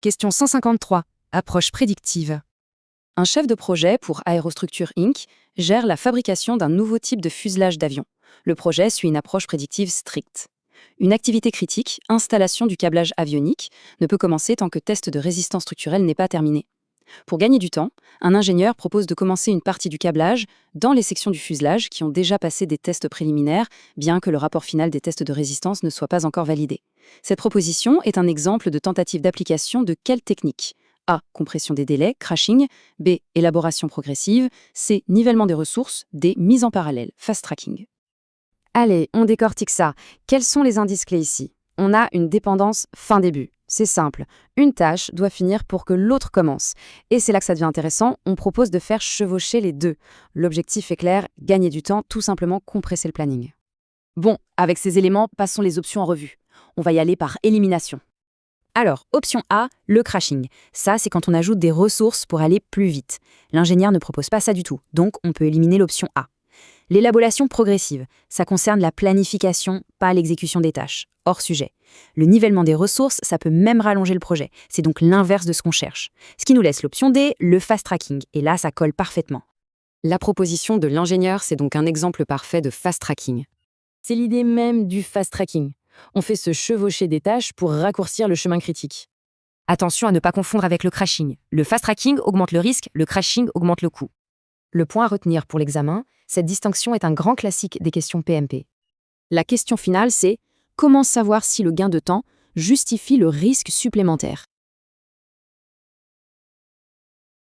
Question 153. Approche prédictive. Un chef de projet pour Aerostructure Inc. gère la fabrication d'un nouveau type de fuselage d'avion. Le projet suit une approche prédictive stricte. Une activité critique, installation du câblage avionique, ne peut commencer tant que test de résistance structurelle n'est pas terminé. Pour gagner du temps, un ingénieur propose de commencer une partie du câblage dans les sections du fuselage qui ont déjà passé des tests préliminaires, bien que le rapport final des tests de résistance ne soit pas encore validé. Cette proposition est un exemple de tentative d'application de quelle technique ? A. Compression des délais, crashing. B. Élaboration progressive. C. Nivellement des ressources. D. Mise en parallèle, fast tracking. Allez, on décortique ça. Quels sont les indices clés ici ? On a une dépendance fin-début. C'est simple, une tâche doit finir pour que l'autre commence. Et c'est là que ça devient intéressant, on propose de faire chevaucher les deux. L'objectif est clair, gagner du temps, tout simplement compresser le planning. Bon, avec ces éléments, passons les options en revue. On va y aller par élimination. Alors, option A, le crashing. Ça, c'est quand on ajoute des ressources pour aller plus vite. L'ingénieur ne propose pas ça du tout, donc on peut éliminer l'option A. L'élaboration progressive, ça concerne la planification, pas l'exécution des tâches. Hors sujet. Le nivellement des ressources, ça peut même rallonger le projet. C'est donc l'inverse de ce qu'on cherche. Ce qui nous laisse l'option D, le fast tracking. Et là, ça colle parfaitement. La proposition de l'ingénieur, c'est donc un exemple parfait de fast tracking. C'est l'idée même du fast tracking. On fait se chevaucher des tâches pour raccourcir le chemin critique. Attention à ne pas confondre avec le crashing. Le fast tracking augmente le risque, le crashing augmente le coût. Le point à retenir pour l'examen, cette distinction est un grand classique des questions PMP. La question finale, c'est comment savoir si le gain de temps justifie le risque supplémentaire ?